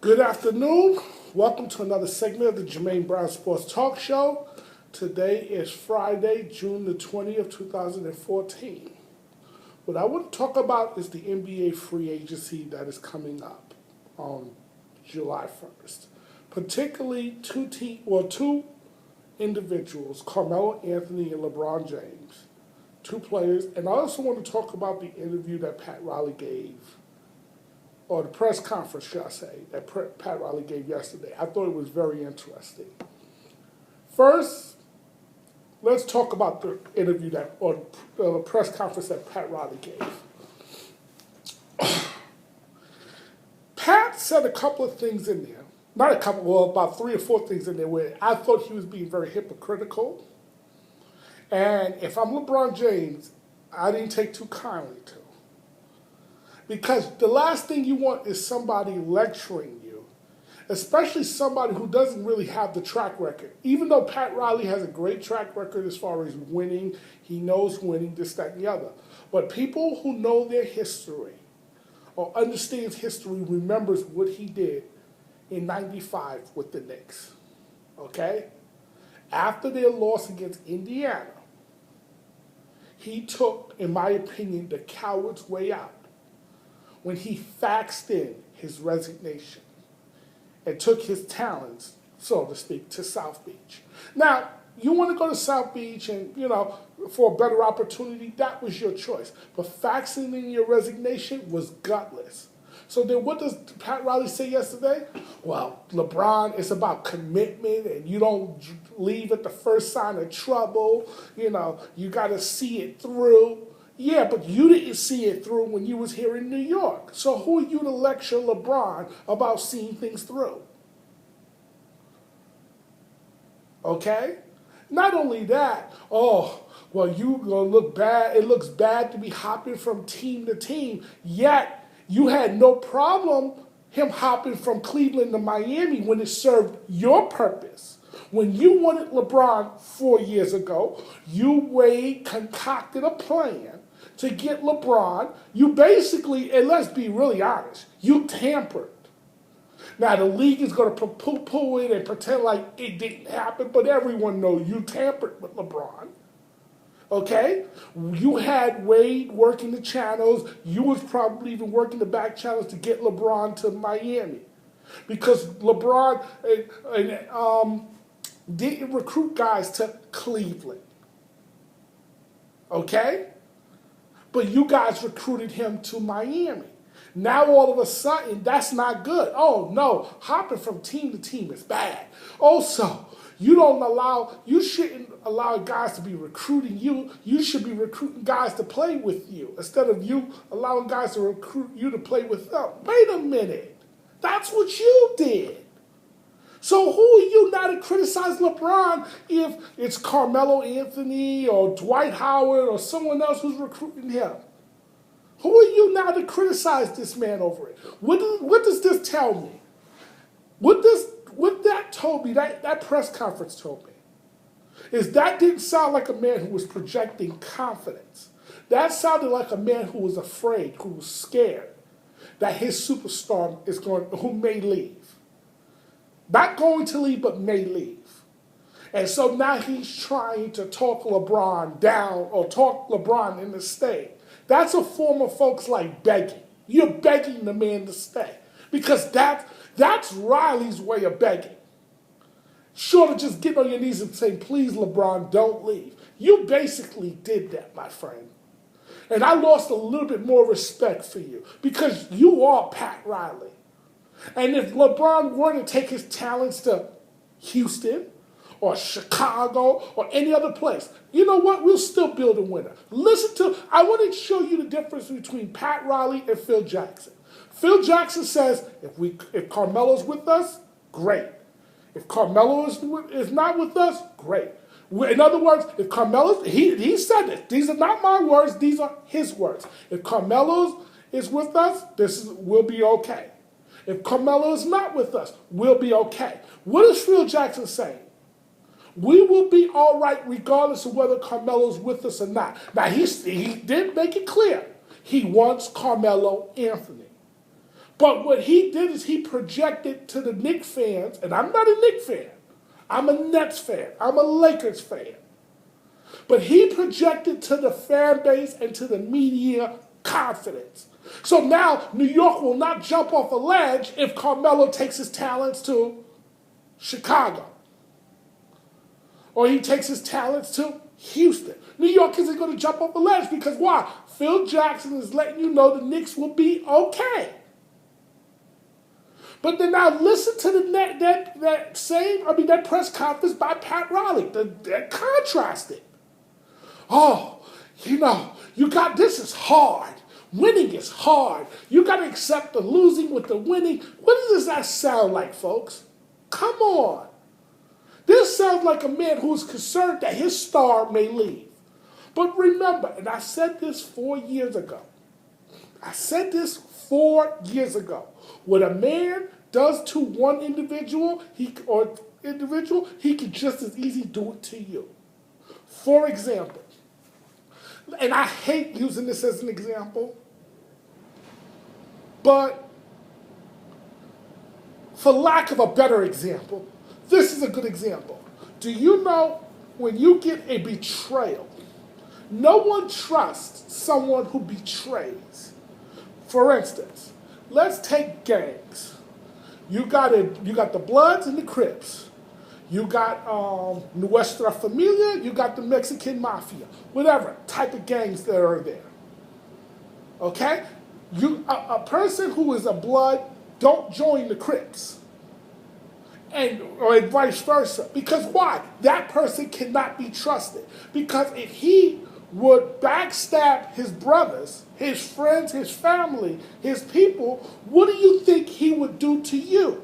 Good afternoon. Welcome to another segment of the Jermaine Brown Sports Talk Show. Today is Friday, June the 20th, 2014. What I want to talk about is the NBA free agency that is coming up on July 1st. Particularly two individuals, Carmelo Anthony and LeBron James. Two players. And I also want to talk about the interview that Pat Riley gave, or the press conference, should I say, that Pat Riley gave yesterday. I thought it was very interesting. First, let's talk about the interview or the press conference that Pat Riley gave. Pat said a couple of things in there, not a couple, well, about 3 or 4 things in there where I thought he was being very hypocritical. And if I'm LeBron James, I didn't take too kindly to. Because the last thing you want is somebody lecturing you, especially somebody who doesn't really have the track record. Even though Pat Riley has a great track record as far as winning, he knows winning, this, that, and the other. But people who know their history or understands history remembers what he did in '95 with the Knicks. Okay? After their loss against Indiana, he took, in my opinion, the coward's way out when he faxed in his resignation and took his talents, so to speak, to South Beach. Now, you want to go to South Beach and, for a better opportunity, that was your choice. But faxing in your resignation was gutless. So then what does Pat Riley say yesterday? Well, LeBron, it's about commitment and you don't leave at the first sign of trouble. You got to see it through. Yeah, but you didn't see it through when you was here in New York. So who are you to lecture LeBron about seeing things through? Okay? Not only that, you gonna look bad. It looks bad to be hopping from team to team. Yet you had no problem him hopping from Cleveland to Miami when it served your purpose. When you wanted LeBron 4 years ago, you concocted a plan to get LeBron. You basically, and let's be really honest, you tampered. Now, the league is going to poo-poo it and pretend like it didn't happen, but everyone knows you tampered with LeBron. Okay? You had Wade working the channels. You was probably even working the back channels to get LeBron to Miami. Because LeBron didn't recruit guys to Cleveland. Okay? But you guys recruited him to Miami. Now all of a sudden, that's not good. Oh no, hopping from team to team is bad. Also, you shouldn't allow guys to be recruiting you. You should be recruiting guys to play with you instead of you allowing guys to recruit you to play with them. Wait a minute. That's what you did. So who are you now to criticize LeBron if it's Carmelo Anthony or Dwight Howard or someone else who's recruiting him? Who are you now to criticize this man over it? What does this tell me? What that told me, that press conference told me, is that didn't sound like a man who was projecting confidence. That sounded like a man who was afraid, who was scared that his superstar who may leave. Not going to leave, but may leave. And so now he's trying to talk LeBron down or talk LeBron into staying. That's a form of folks like begging. You're begging the man to stay. Because that's Riley's way of begging. Short of just getting on your knees and saying, please, LeBron, don't leave. You basically did that, my friend. And I lost a little bit more respect for you because you are Pat Riley. And if LeBron were to take his talents to Houston or Chicago or any other place, you know what? We'll still build a winner. I want to show you the difference between Pat Riley and Phil Jackson. Phil Jackson says, if Carmelo's with us, great. If Carmelo is not with us, great. In other words, if Carmelo, he said this. These are not my words. These are his words. If Carmelo is with us, we'll be okay. If Carmelo is not with us, we'll be okay. What is Phil Jackson saying? We will be all right regardless of whether Carmelo's with us or not. Now, he did make it clear. He wants Carmelo Anthony. But what he did is he projected to the Knicks fans, and I'm not a Knicks fan. I'm a Nets fan. I'm a Lakers fan. But he projected to the fan base and to the media confidence. So now New York will not jump off a ledge if Carmelo takes his talents to Chicago. Or he takes his talents to Houston. New York isn't going to jump off a ledge because why? Phil Jackson is letting you know the Knicks will be okay. But then now listen to that press conference by Pat Riley. That contrasted. Oh, this is hard. Winning is hard. You got to accept the losing with the winning. What does that sound like, folks? Come on. This sounds like a man who's concerned that his star may leave. But remember, and I said this 4 years ago. What a man does to one individual, he can just as easy do it to you. For example, and I hate using this as an example, but for lack of a better example, this is a good example. Do you know when you get a betrayal, no one trusts someone who betrays. For instance, let's take gangs. You got the Bloods and the Crips. You got Nuestra Familia. You got the Mexican Mafia. Whatever type of gangs that are there. Okay? A person who is a Blood, don't join the Crips. Or vice versa. Because why? That person cannot be trusted. Because if he would backstab his brothers, his friends, his family, his people, what do you think he would do to you?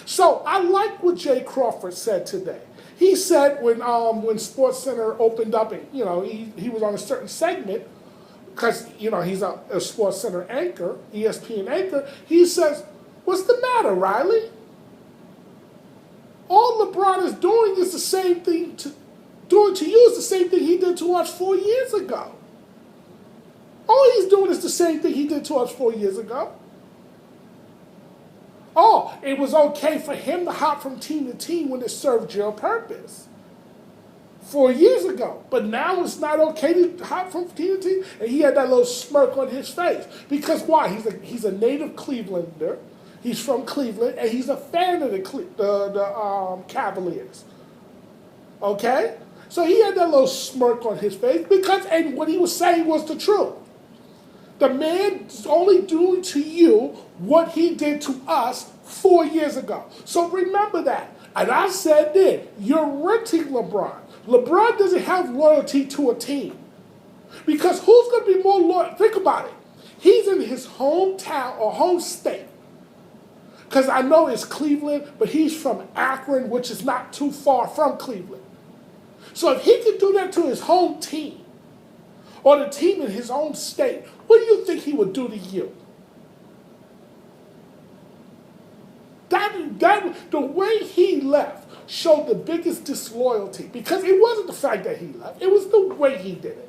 So I like what Jay Crawford said today. He said when SportsCenter opened up, and he was on a certain segment, because he's a SportsCenter anchor, ESPN anchor. He says, "What's the matter, Riley? All LeBron is doing is the same thing doing to you is the same thing he did to us 4 years ago. All he's doing is the same thing he did to us 4 years ago. Oh, it was okay for him to hop from team to team when it served your purpose 4 years ago. But now it's not okay to hop from team to team." And he had that little smirk on his face. Because why? He's a native Clevelander. He's from Cleveland, and he's a fan of the Cavaliers. Okay? So he had that little smirk on his face and what he was saying was the truth. The man's only doing to you what he did to us 4 years ago. So remember that. And I said then, you're renting LeBron. LeBron doesn't have loyalty to a team. Because who's going to be more loyal? Think about it. He's in his hometown or home state. Because I know it's Cleveland, but he's from Akron, which is not too far from Cleveland. So if he could do that to his home team, or the team in his own state, what do you think he would do to you? The way he left showed the biggest disloyalty, because it wasn't the fact that he left, it was the way he did it.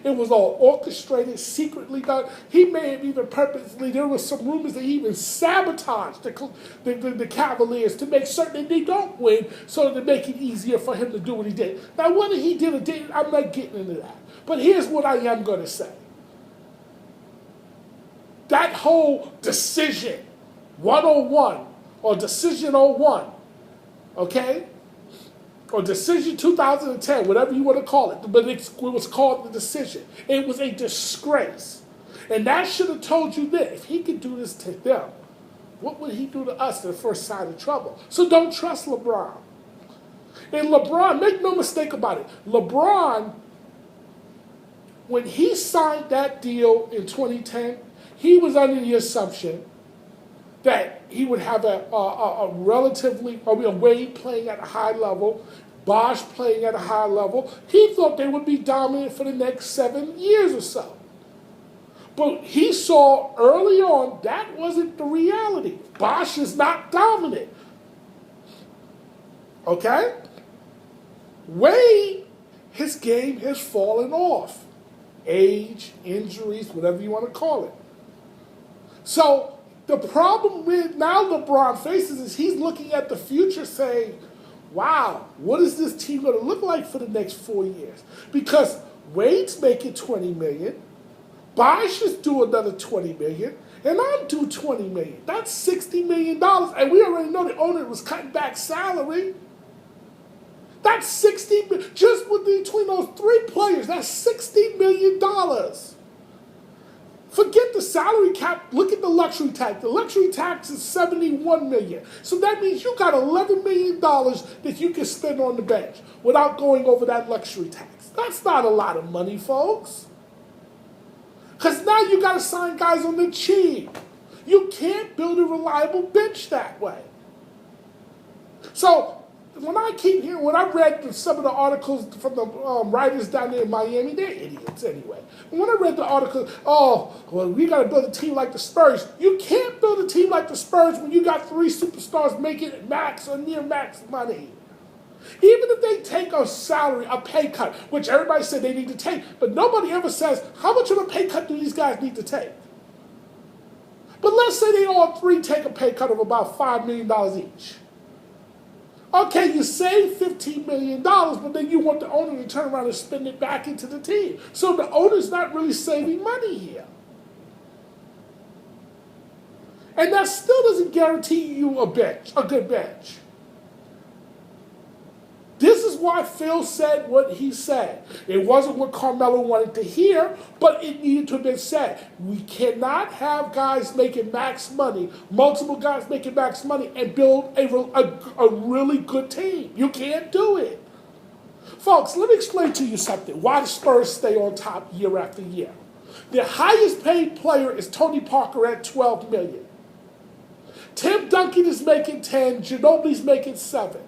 It was all orchestrated, secretly done. He may have even purposely, there were some rumors that he even sabotaged the Cavaliers to make certain that they don't win, so to make it easier for him to do what he did. Now, whether he did or didn't, I'm not getting into that. But here's what I am going to say. That whole decision 101, or decision 01, okay? Or decision 2010, whatever you want to call it, but it was called the decision. It was a disgrace. And that should have told you that if he could do this to them, what would he do to us at the first sign of trouble? So don't trust LeBron. And LeBron, make no mistake about it, LeBron, when he signed that deal in 2010, he was under the assumption that he would have a Wade playing at a high level, Bosh playing at a high level. He thought they would be dominant for the next 7 years or so. But he saw early on that wasn't the reality. Bosh is not dominant. Okay? Wade, his game has fallen off. Age, injuries, whatever you want to call it. So The problem with now LeBron faces is he's looking at the future saying, wow, what is this team going to look like for the next 4 years? Because Wade's making $20 million, Bosh is due another $20 million, and I'm due $20 million. That's $60 million, and we already know the owner was cutting back salary. That's $60 million. Just between those three players, that's $60 million. Forget the salary cap. Look at the luxury tax. The luxury tax is $71 million. So that means you got $11 million that you can spend on the bench without going over that luxury tax. That's not a lot of money, folks. Because now you got to sign guys on the cheap. You can't build a reliable bench that way. So when I read some of the articles from the writers down there in Miami, they're idiots anyway. And when I read the article, we got to build a team like the Spurs. You can't build a team like the Spurs when you got three superstars making max or near max money. Even if they take a pay cut, which everybody said they need to take, but nobody ever says, how much of a pay cut do these guys need to take? But let's say they all three take a pay cut of about $5 million each. Okay, you save $15 million, but then you want the owner to turn around and spend it back into the team. So the owner's not really saving money here. And that still doesn't guarantee you a good bench. This is why Phil said what he said. It wasn't what Carmelo wanted to hear, but it needed to have been said. We cannot have guys making max money, multiple guys making max money, and build a really good team. You can't do it. Folks, let me explain to you something. Why the Spurs stay on top year after year. Their highest paid player is Tony Parker at $12 million. Tim Duncan is making 10, Ginobili's making 7.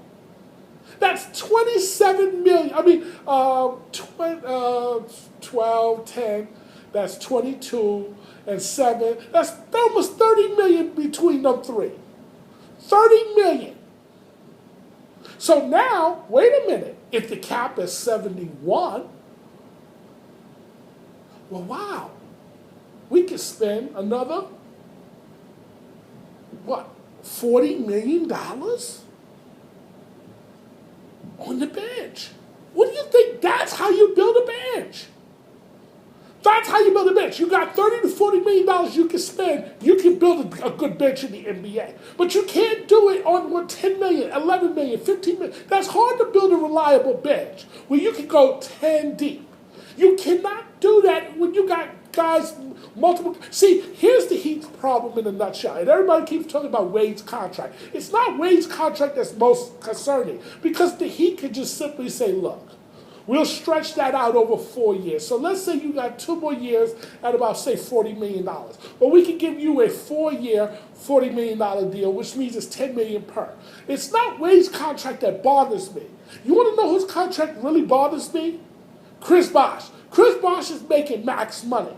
That's $27 million. 12, 10, that's 22, and 7. That's almost $30 million between them three. $30 million. So now, wait a minute. If the cap is 71, well, wow. We could spend another, $40 million? On the bench. What do you think? That's how you build a bench. That's how you build a bench. You got $30 to $40 million you can spend. You can build a good bench in the NBA. But you can't do it on $10 million, $11 million, $15 million. That's hard to build a reliable bench where you can go 10 deep. You cannot do that when you got guys multiple. See, here's the Heat's problem in a nutshell. And everybody keeps talking about Wade's contract. It's not Wade's contract that's most concerning because the Heat could just simply say, look, we'll stretch that out over 4 years. So let's say you got 2 more years at about, say, $40 million. But we can give you a 4-year, $40 million deal, which means it's $10 million per. It's not Wade's contract that bothers me. You want to know whose contract really bothers me? Chris Bosh. Chris Bosh is making max money.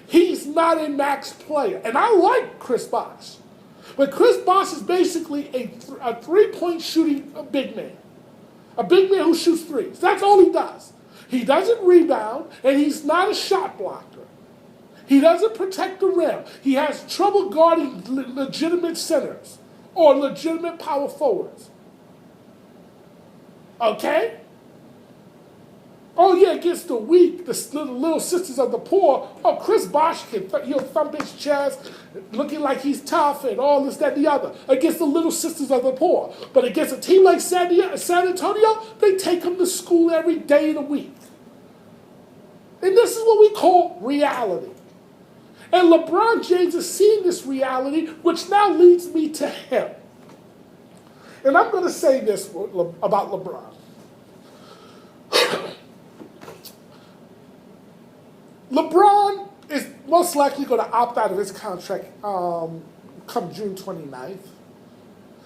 He's not a max player. And I like Chris Bosh. But Chris Bosh is basically a three-point shooting big man. A big man who shoots threes. That's all he does. He doesn't rebound, and he's not a shot blocker. He doesn't protect the rim. He has trouble guarding legitimate centers or legitimate power forwards. Okay? Oh, yeah, against the weak, the little sisters of the poor. Oh, Chris Bosh he'll thump his chest, looking like he's tough and all this, that, and the other, against the little sisters of the poor. But against a team like San Antonio, they take him to school every day of the week. And this is what we call reality. And LeBron James is seeing this reality, which now leads me to him. And I'm going to say this about LeBron. LeBron is most likely going to opt out of his contract come June 29th.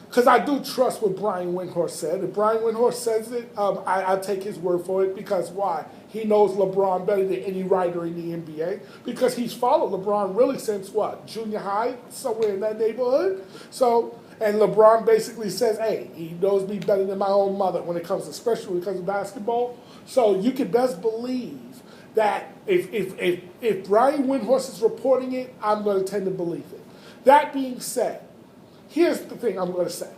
Because I do trust what Brian Windhorst said. If Brian Windhorst says it, I take his word for it. Because why? He knows LeBron better than any writer in the NBA. Because he's followed LeBron really since what? Junior high? Somewhere in that neighborhood? And LeBron basically says, hey, he knows me better than my own mother when it comes to, especially when it comes to basketball. So you can best believe that if Brian Windhorst is reporting it, I'm going to tend to believe it. That being said, here's the thing I'm going to say.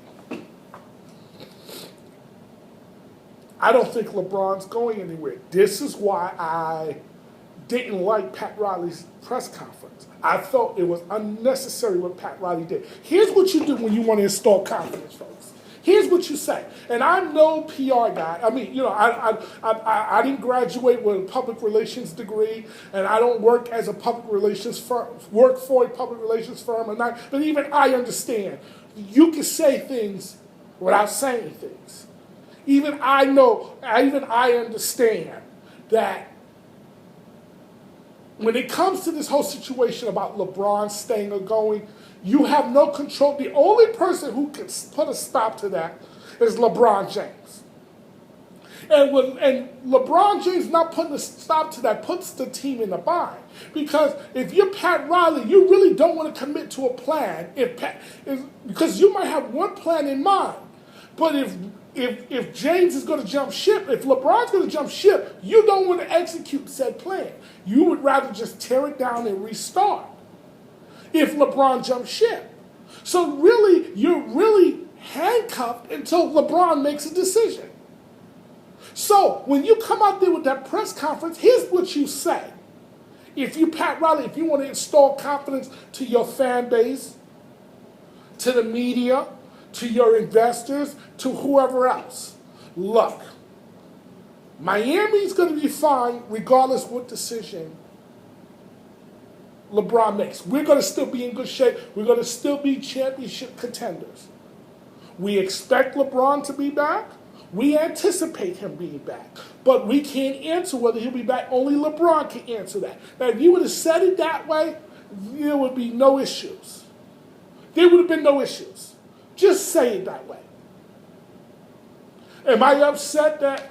I don't think LeBron's going anywhere. This is why I didn't like Pat Riley's press conference. I felt it was unnecessary what Pat Riley did. Here's what you do when you want to install confidence, folks. Here's what you say. And I'm no PR guy. I mean, I didn't graduate with a public relations degree, and I don't work as a public relations firm, work for a public relations firm, or not. But even I understand you can say things without saying things. Even I understand that when it comes to this whole situation about LeBron staying or going, you have no control. The only person who can put a stop to that is LeBron James. And LeBron James not putting a stop to that puts the team in a bind. Because if you're Pat Riley, you really don't want to commit to a plan because you might have one plan in mind. But if James is going to jump ship, if LeBron's going to jump ship, you don't want to execute said plan. You would rather just tear it down and restart if LeBron jumps ship. So really, you're really handcuffed until LeBron makes a decision. So when you come out there with that press conference, here's what you say. If you, Pat Riley, if you want to install confidence to your fan base, to the media, to your investors, to whoever else. Look, Miami's going to be fine regardless what decision LeBron makes. We're going to still be in good shape. We're going to still be championship contenders. We expect LeBron to be back. We anticipate him being back. But we can't answer whether he'll be back. Only LeBron can answer that. Now, if you would have said it that way, there would be no issues. There would have been no issues. Just say it that way. Am I upset that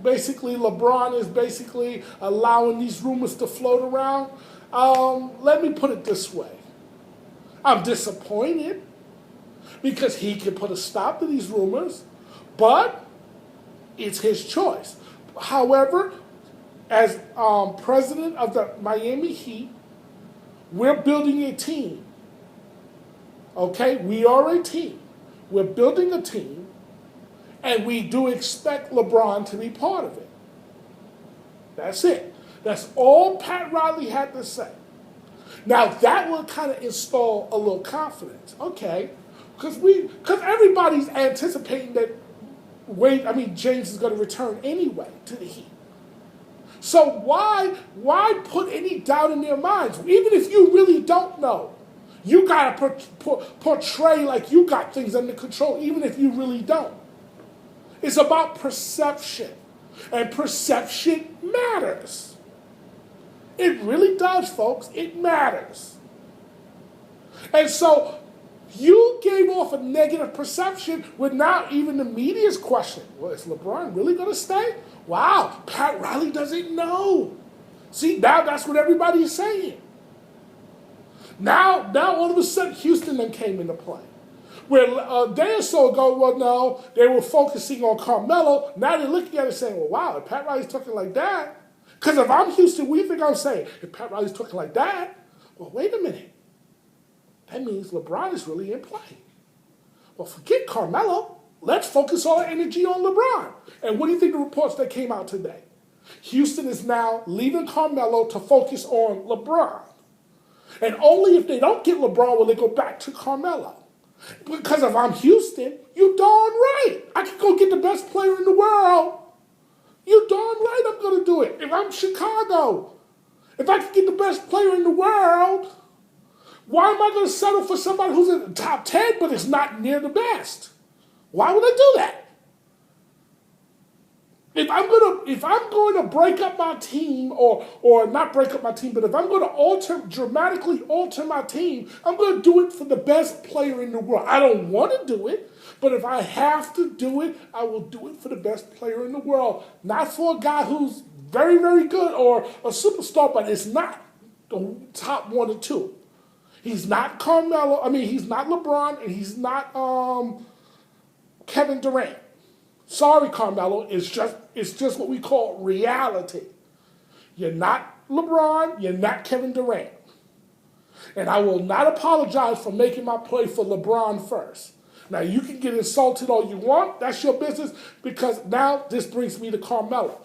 basically LeBron is basically allowing these rumors to float around? Let me put it this way. I'm disappointed because he can put a stop to these rumors, but it's his choice. However, as president of the Miami Heat, we're building a team. Okay, we are a team. We're building a team, and we do expect LeBron to be part of it. That's it. That's all Pat Riley had to say. Now, that will kind of install a little confidence. Okay, because everybody's anticipating that James is going to return anyway to the Heat. So why put any doubt in their minds? Even if you really don't know. You got to portray like you got things under control, even if you really don't. It's about perception. And perception matters. It really does, folks. It matters. And so you gave off a negative perception with now even the media's question. Well, is LeBron really going to stay? Wow, Pat Riley doesn't know. See, now that's what everybody's saying. Now all of a sudden, Houston then came into play. Where a day or so ago, well, no, they were focusing on Carmelo. Now they're looking at it saying, well, wow, if Pat Riley's talking like that. Because if I'm Houston, what do you think I'm saying? If Pat Riley's talking like that, well, wait a minute. That means LeBron is really in play. Well, forget Carmelo. Let's focus all our energy on LeBron. And what do you think the reports that came out today? Houston is now leaving Carmelo to focus on LeBron. And only if they don't get LeBron will they go back to Carmelo. Because if I'm Houston, you darn right. I could go get the best player in the world. You darn right I'm going to do it. If I'm Chicago, if I could get the best player in the world, why am I going to settle for somebody who's in the top 10 but is not near the best? Why would I do that? If I'm going to break up my team, or not break up my team, but if I'm going to dramatically alter my team, I'm going to do it for the best player in the world. I don't want to do it, but if I have to do it, I will do it for the best player in the world. Not for a guy who's very, very good or a superstar, but it's not the top one or two. He's not Carmelo. He's not LeBron, and he's not Kevin Durant. Sorry, Carmelo. It's just what we call reality. You're not LeBron. You're not Kevin Durant. And I will not apologize for making my play for LeBron first. Now, you can get insulted all you want. That's your business, because now this brings me to Carmelo.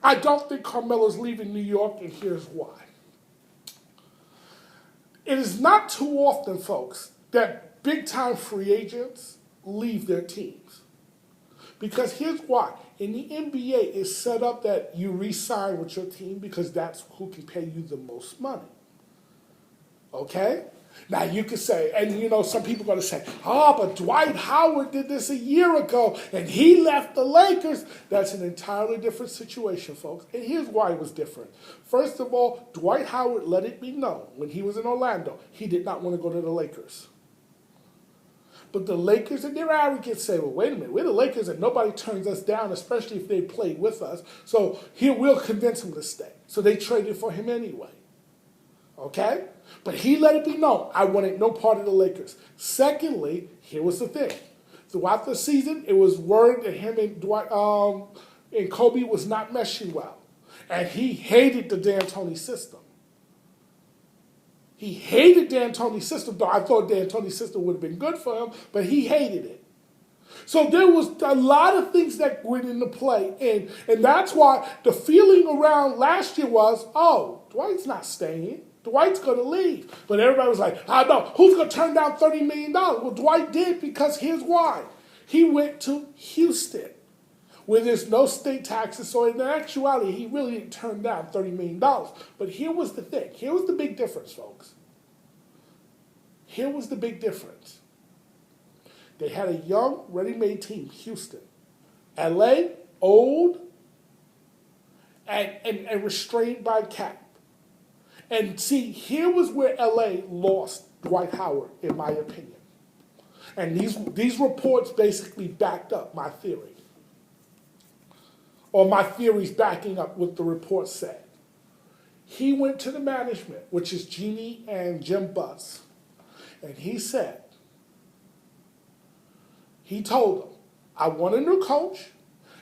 I don't think Carmelo's leaving New York, and here's why. It is not too often, folks, that big-time free agents leave their teams. Because here's why. In the NBA, it's set up that you re-sign with your team because that's who can pay you the most money. Okay? Now, you could say, and some people are going to say, but Dwight Howard did this a year ago, and he left the Lakers. That's an entirely different situation, folks. And here's why it was different. First of all, Dwight Howard let it be known when he was in Orlando, he did not want to go to the Lakers. But the Lakers and their arrogance say, well, wait a minute, we're the Lakers and nobody turns us down, especially if they play with us. So here, we'll convince him to stay. So they traded for him anyway. Okay? But he let it be known, I wanted no part of the Lakers. Secondly, here was the thing. Throughout the season, it was word that him and Dwight and Kobe was not meshing well. And he hated the D'Antoni system. He hated D'Antoni's system, though I thought D'Antoni's system would have been good for him, but he hated it. So there was a lot of things that went into play. And that's why the feeling around last year was, Dwight's not staying. Dwight's going to leave. But everybody was like, I know. Who's going to turn down $30 million? Well, Dwight did, because here's why. He went to Houston, where there's no state taxes. So in actuality, he really didn't turn down $30 million. But here was the thing. Here was the big difference, folks. Here was the big difference. They had a young, ready-made team, Houston. LA, old, and restrained by cap. And see, here was where LA lost Dwight Howard, in my opinion. And these reports basically backed up my theory. Or my theories backing up what the report said. He went to the management, which is Jeannie and Jim Buss, and he told them, I want a new coach,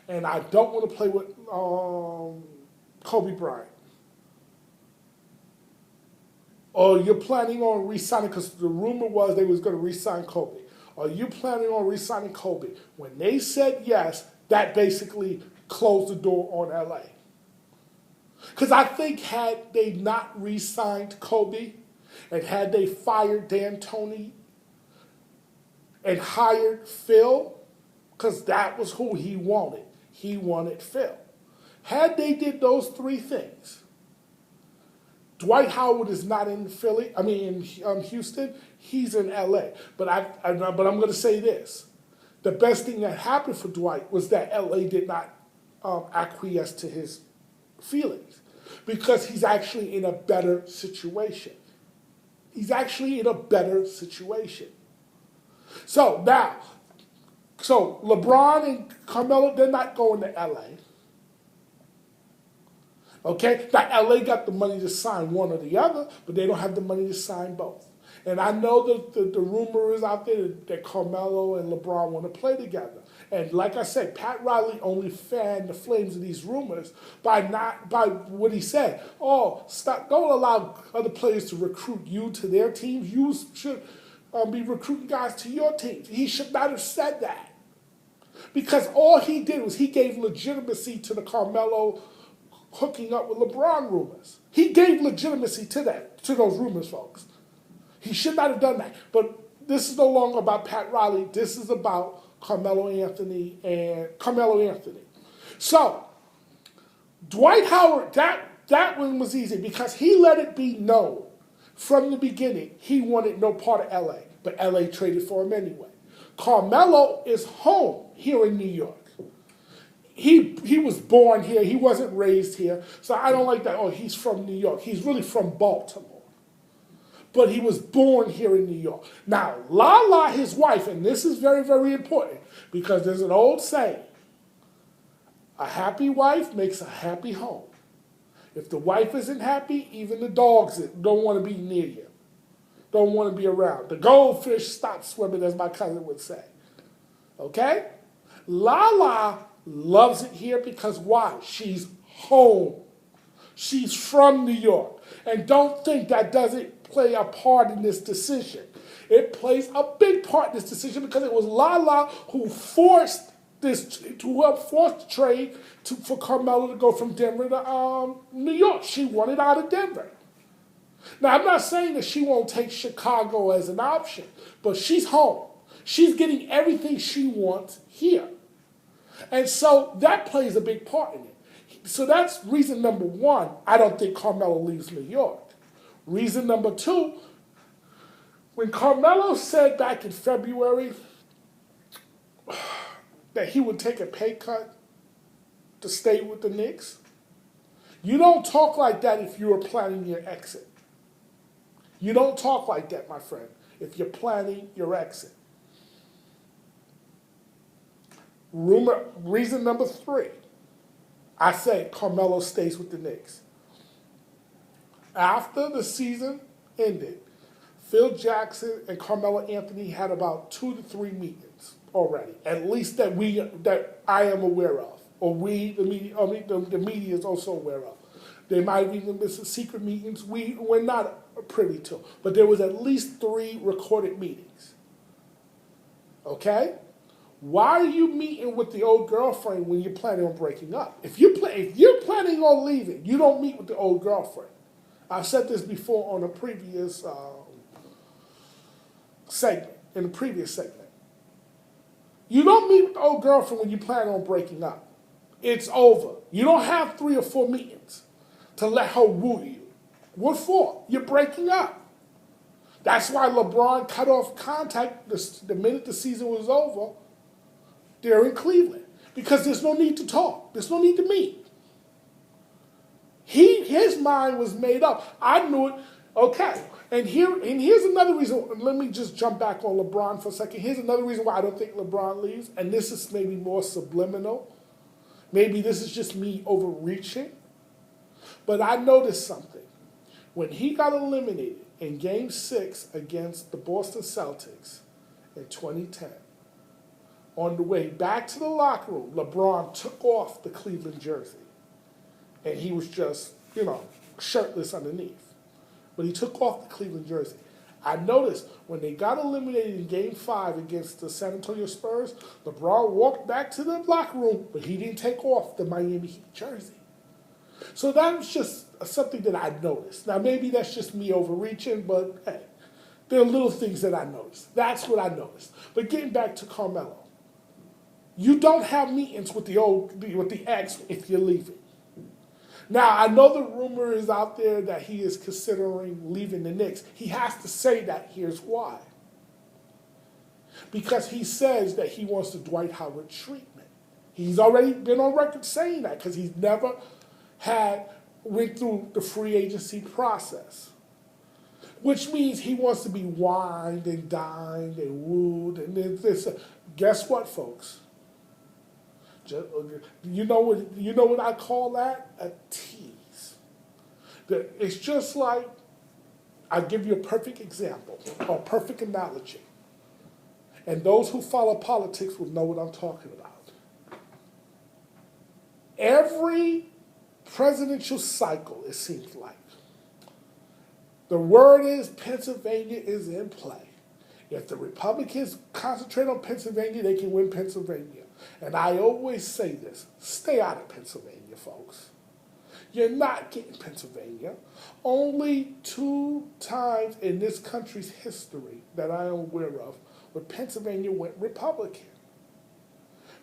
and I don't want to play with Kobe Bryant. Or you're planning on re-signing, because the rumor was they was going to re-sign Kobe. Or you planning on re-signing Kobe? When they said yes, that basically closed the door on LA. Because I think had they not re-signed Kobe, and had they fired D'Antoni and hired Phil, because that was who he wanted. He wanted Phil. Had they did those three things, Dwight Howard is not in Houston. He's in LA. But I'm going to say this: the best thing that happened for Dwight was that LA did not acquiesce to his feelings, because he's actually in a better situation. He's actually in a better situation. So now, LeBron and Carmelo, they're not going to LA. Okay? Now, LA got the money to sign one or the other, but they don't have the money to sign both. And I know that the rumor is out there that Carmelo and LeBron want to play together. And like I said, Pat Riley only fanned the flames of these rumors by what he said. Don't allow other players to recruit you to their teams. You should be recruiting guys to your teams. He should not have said that. Because all he did was he gave legitimacy to the Carmelo hooking up with LeBron rumors. He gave legitimacy to those rumors, folks. He should not have done that. But this is no longer about Pat Riley. This is about Carmelo Anthony. So, Dwight Howard, that one was easy because he let it be known from the beginning he wanted no part of LA, but LA traded for him anyway. Carmelo is home here in New York. He was born here. He wasn't raised here. So I don't like that, he's from New York. He's really from Baltimore. But he was born here in New York. Now, Lala, his wife, and this is very, very important because there's an old saying, a happy wife makes a happy home. If the wife isn't happy, even the dogs don't want to be near you, don't want to be around. The goldfish stop swimming, as my cousin would say. Okay? Lala Loves it here because why? She's home. She's from New York. And don't think that doesn't play a part in this decision. It plays a big part in this decision because it was Lala who forced the trade for Carmelo to go from Denver to New York. She wanted out of Denver. Now, I'm not saying that she won't take Chicago as an option, but she's home. She's getting everything she wants here. And so that plays a big part in it. So that's reason number one, I don't think Carmelo leaves New York. Reason number two, when Carmelo said back in February that he would take a pay cut to stay with the Knicks, you don't talk like that if you are planning your exit. You don't talk like that, my friend, if you're planning your exit. Reason number three, I say Carmelo stays with the Knicks. After the season ended, Phil Jackson and Carmelo Anthony had about 2 to 3 meetings already, at least that I am aware of, or the media is also aware of. There might have even been some secret meetings we're not privy to, but there was at least 3 recorded meetings. Okay? Why are you meeting with the old girlfriend when you're planning on breaking up? If you're planning on leaving, you don't meet with the old girlfriend. I've said this before on a previous segment, in the previous segment. You don't meet with the old girlfriend when you plan on breaking up. It's over. You don't have 3 or 4 meetings to let her woo you. What for? You're breaking up. That's why LeBron cut off contact the minute the season was over there in Cleveland. Because there's no need to talk. There's no need to meet. His mind was made up. I knew it. Okay. And here's another reason. Let me just jump back on LeBron for a second. Here's another reason why I don't think LeBron leaves. And this is maybe more subliminal. Maybe this is just me overreaching. But I noticed something. When he got eliminated in Game 6 against the Boston Celtics in 2010, on the way back to the locker room, LeBron took off the Cleveland jersey. And he was just, shirtless underneath. But he took off the Cleveland jersey. I noticed when they got eliminated in Game 5 against the San Antonio Spurs, LeBron walked back to the locker room, but he didn't take off the Miami Heat jersey. So that was just something that I noticed. Now, maybe that's just me overreaching, but hey, there are little things that I noticed. That's what I noticed. But getting back to Carmelo, you don't have meetings with the ex if you're leaving. Now, I know the rumor is out there that he is considering leaving the Knicks. He has to say that. Here's why. Because he says that he wants the Dwight Howard treatment. He's already been on record saying that because he's never went through the free agency process. Which means he wants to be wined and dined and wooed. And then this. Guess what, folks? You know what I call that? A tease. It's just like, I'll give you a perfect example, or a perfect analogy. And those who follow politics will know what I'm talking about. Every presidential cycle, it seems like, the word is Pennsylvania is in play. If the Republicans concentrate on Pennsylvania, they can win Pennsylvania. And I always say this, stay out of Pennsylvania, folks. You're not getting Pennsylvania. Only 2 times in this country's history that I am aware of where Pennsylvania went Republican.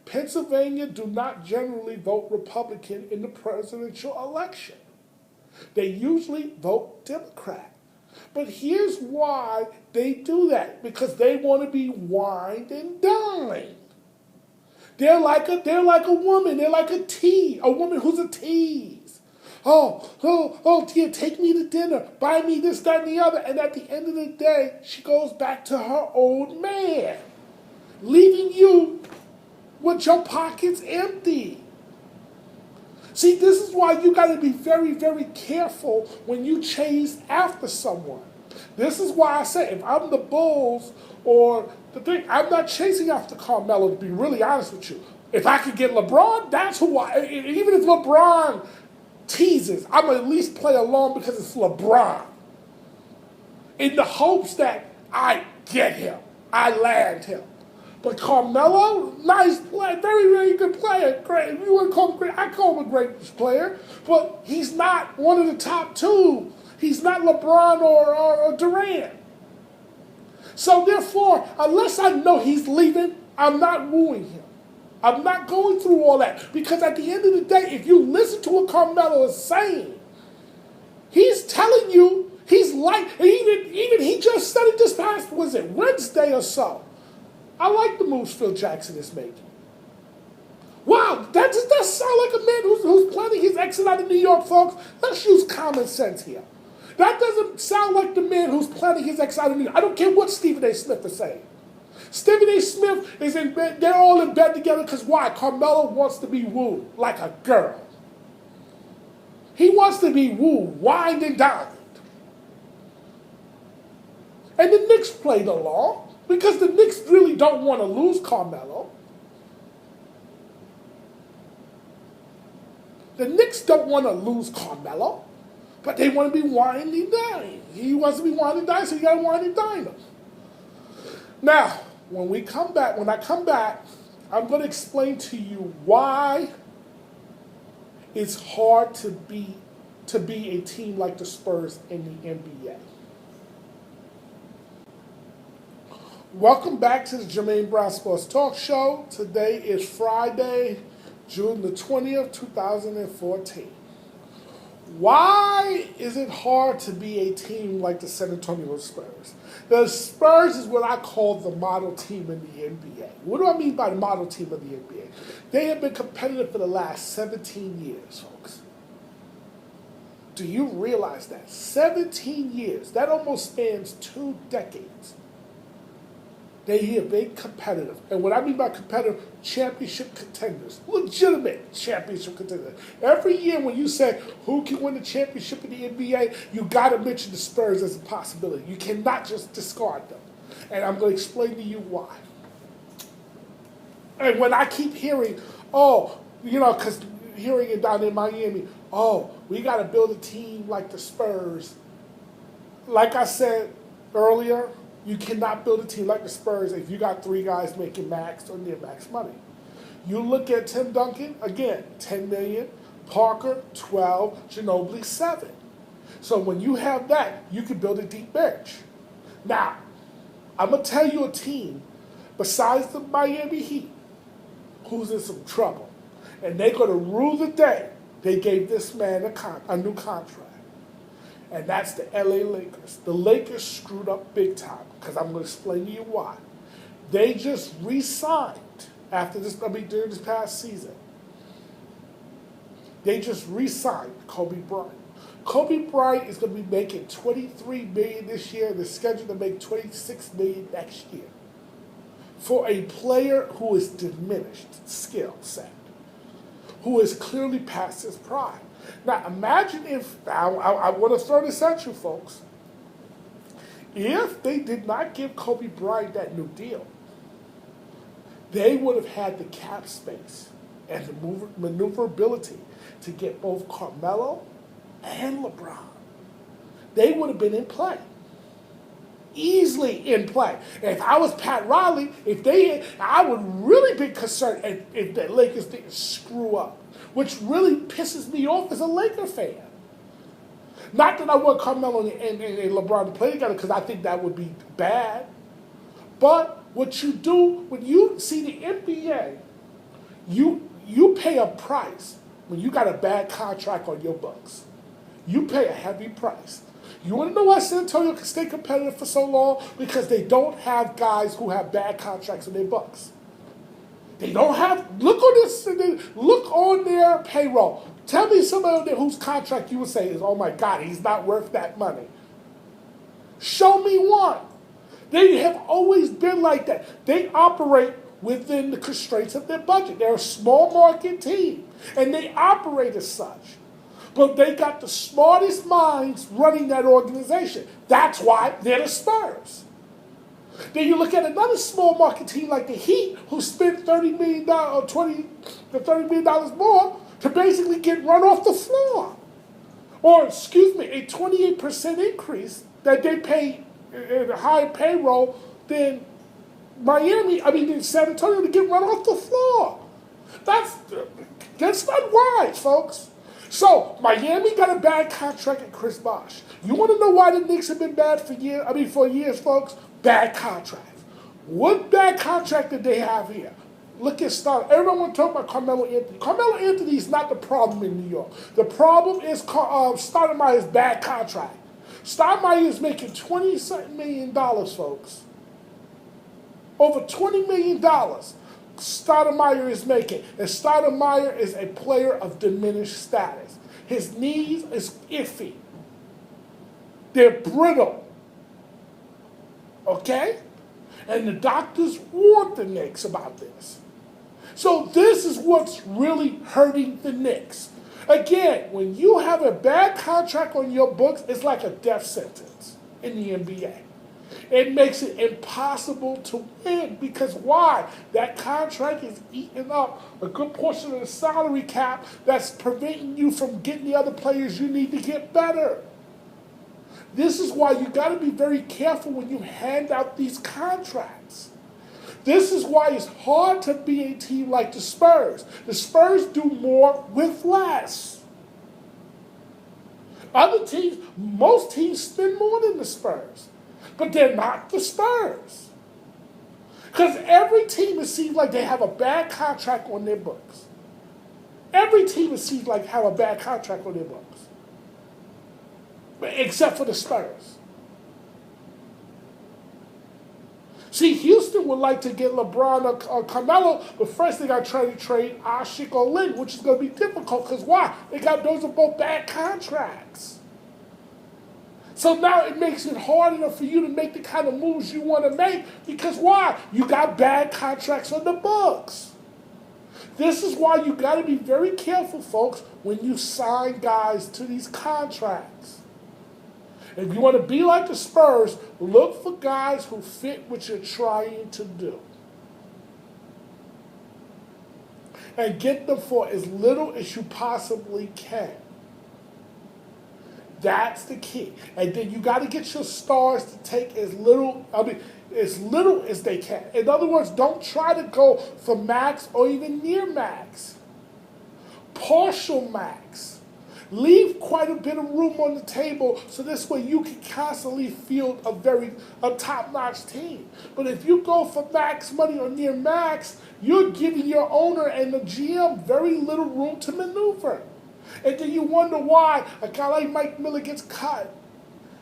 Pennsylvania do not generally vote Republican in the presidential election. They usually vote Democrat. But here's why they do that. Because they want to be wined and dined. They're like a woman. They're like a woman who's a tease. Oh, dear, take me to dinner. Buy me this, that, and the other. And at the end of the day, she goes back to her old man, leaving you with your pockets empty. See, this is why you got to be very, very careful when you chase after someone. This is why I say, if I'm the Bulls or the thing, I'm not chasing after Carmelo, to be really honest with you. If I could get LeBron, that's who even if LeBron teases, I'm going to at least play along because it's LeBron. In the hopes that I get him, I land him. But Carmelo, nice player, very, very good player. Great. If you want to call him great, I call him a great player. But he's not one of the top two. He's not LeBron or Durant. So therefore, unless I know he's leaving, I'm not wooing him. I'm not going through all that. Because at the end of the day, if you listen to what Carmelo is saying, he's telling you, he's like, even he just said it this past, was it Wednesday or so? I like the moves Phil Jackson is making. Wow, that sound like a man who's planning his exit out of New York, folks. Let's use common sense here. That doesn't sound like the man who's planning his exit out of New York. I don't care what Stephen A. Smith is saying. Stephen A. Smith is in bed. They're all in bed together because why? Carmelo wants to be wooed like a girl. He wants to be wooed, wined and dined. And the Knicks played along because the Knicks really don't want to lose Carmelo. The Knicks don't want to lose Carmelo, but they want to be wined and dined. He wants to be wined and dined, so you got to wine and dine him. Now, when I come back, I'm going to explain to you why it's hard to be a team like the Spurs in the NBA. Welcome back to the Jermaine Brown Sports Talk Show. Today is Friday, June the 20th, 2014. Why is it hard to be a team like the San Antonio Spurs? The Spurs is what I call the model team in the NBA. What do I mean by the model team of the NBA? They have been competitive for the last 17 years, folks. Do you realize that? 17 years. That almost spans 2 decades. They have been competitive. And what I mean by competitive, championship contenders. Legitimate championship contenders. Every year when you say who can win the championship in the NBA, you got to mention the Spurs as a possibility. You cannot just discard them. And I'm going to explain to you why. And when I keep hearing, because hearing it down in Miami, we got to build a team like the Spurs. Like I said earlier, you cannot build a team like the Spurs if you got 3 guys making max or near max money. You look at Tim Duncan, again, $10 million, Parker, 12, Ginobili, 7. So when you have that, you can build a deep bench. Now, I'm going to tell you a team, besides the Miami Heat, who's in some trouble. And they're going to rule the day they gave this man a new contract. And that's the LA Lakers. The Lakers screwed up big time, because I'm going to explain to you why. They just re-signed during this past season. They just re-signed Kobe Bryant. Kobe Bryant is going to be making $23 million this year, and they're scheduled to make $26 million next year. For a player who is diminished skill set, who is clearly past his prime. Now, imagine if, I want to throw this at you, folks. If they did not give Kobe Bryant that new deal, they would have had the cap space and the maneuverability to get both Carmelo and LeBron. They would have been in play. Easily in play. If I was Pat Riley, I would really be concerned if the Lakers didn't screw up, which really pisses me off as a Laker fan. Not that I want Carmelo and LeBron to play together, because I think that would be bad. But what you do, when you see the NBA, you pay a price when you got a bad contract on your books. You pay a heavy price. You want to know why San Antonio can stay competitive for so long? Because they don't have guys who have bad contracts in their books. They don't have, look on their payroll. Tell me somebody on there whose contract you would say is, oh my God, he's not worth that money. Show me one. They have always been like that. They operate within the constraints of their budget. They're a small market team, and they operate as such. But they got the smartest minds running that organization. That's why they're the Spurs. Then you look at another small market team like the Heat, who spent $30 million or $20 to $30 million more to basically get run off the floor. Or, excuse me, a 28% increase that they pay in a higher payroll than than San Antonio to get run off the floor. That's not wise, folks. So, Miami got a bad contract at Chris Bosh. You want to know why the Knicks have been bad for years, folks? Bad contract. What bad contract did they have here? Look at Star. Everyone want to talk about Carmelo Anthony. Carmelo Anthony is not the problem in New York. The problem is Stoudemire's bad contract. Stoudemire is making $20-something million, folks. Over $20 million Stoudemire is making. And Stoudemire is a player of diminished status. His knees is iffy. They're brittle. Okay? And the doctors warned the Knicks about this. So this is what's really hurting the Knicks. Again, when you have a bad contract on your books, it's like a death sentence in the NBA. It makes it impossible to win because why? That contract is eating up a good portion of the salary cap that's preventing you from getting the other players you need to get better. This is why you got to be very careful when you hand out these contracts. This is why it's hard to be a team like the Spurs. The Spurs do more with less. Other teams, most teams spend more than the Spurs. But they're not the Spurs. Because every team, it seems like they have a bad contract on their books. Every team, it seems like have a bad contract on their books. Except for the Spurs. See, Houston would like to get LeBron or Carmelo, but first they got to try to trade Ashik or Lynn, which is going to be difficult because why? Those are both bad contracts. So now it makes it harder for you to make the kind of moves you want to make because why? You got bad contracts on the books. This is why you got to be very careful, folks, when you sign guys to these contracts. If you want to be like the Spurs, look for guys who fit what you're trying to do. And get them for as little as you possibly can. That's the key. And then you got to get your stars to take as little as they can. In other words, don't try to go for max or even near max. Partial max. Leave quite a bit of room on the table so this way you can constantly field a top-notch team. But if you go for max money or near max, you're giving your owner and the GM very little room to maneuver. And then you wonder why a guy like Mike Miller gets cut.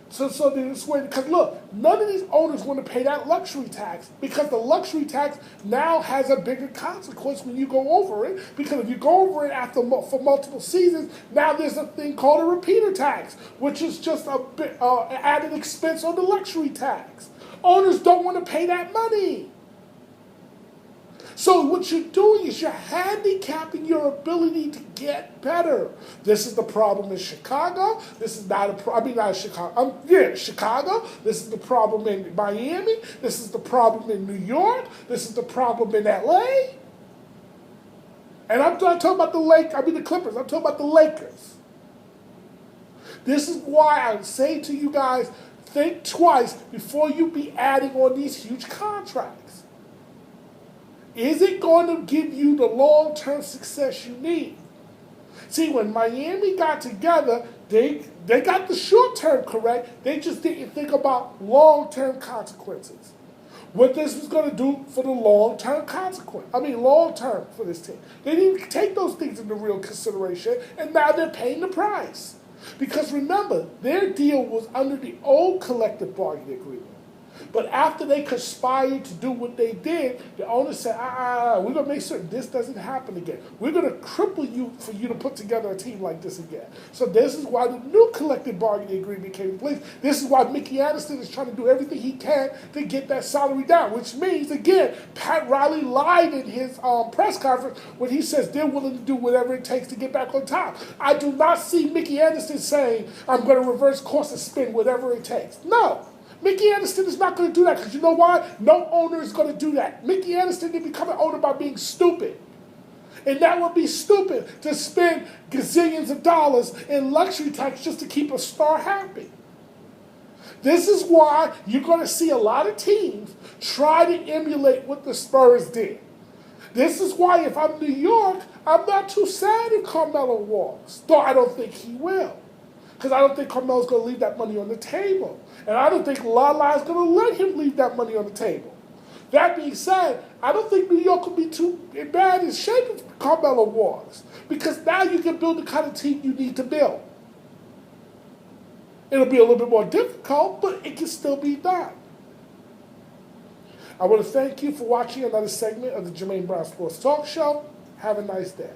So this way, because look, none of these owners want to pay that luxury tax because the luxury tax now has a bigger consequence when you go over it. Because if you go over it for multiple seasons, now there's a thing called a repeater tax, which is just a bit added expense on the luxury tax. Owners don't want to pay that money. So what you're doing is you're handicapping your ability to get better. This is the problem in Chicago. This is not a problem. Not Chicago. Chicago. This is the problem in Miami. This is the problem in New York. This is the problem in LA. And I'm not talking about the Clippers. I'm talking about the Lakers. This is why I say to you guys, think twice before you be adding on these huge contracts. Is it going to give you the long-term success you need? See, when Miami got together, they got the short-term correct. They just didn't think about long-term consequences. What this was going to do for the long-term long-term for this team. They didn't take those things into real consideration, and now they're paying the price. Because remember, their deal was under the old collective bargaining agreement. But after they conspired to do what they did, the owner said, we're going to make certain this doesn't happen again. We're going to cripple you for you to put together a team like this again. So this is why the new collective bargaining agreement came in place. This is why Mickey Anderson is trying to do everything he can to get that salary down, which means, again, Pat Riley lied in his press conference when he says they're willing to do whatever it takes to get back on top. I do not see Mickey Anderson saying, I'm going to reverse course and spin whatever it takes. No. Mickey Anderson is not going to do that because you know why? No owner is going to do that. Mickey Anderson didn't become an owner by being stupid. And that would be stupid to spend gazillions of dollars in luxury tax just to keep a star happy. This is why you're going to see a lot of teams try to emulate what the Spurs did. This is why if I'm New York, I'm not too sad if Carmelo walks. Though I don't think he will. Because I don't think Carmelo's going to leave that money on the table. And I don't think Lala is going to let him leave that money on the table. That being said, I don't think New York will be too bad in shape if Carmelo walks. Because now you can build the kind of team you need to build. It'll be a little bit more difficult, but it can still be done. I want to thank you for watching another segment of the Jermaine Brown Sports Talk Show. Have a nice day.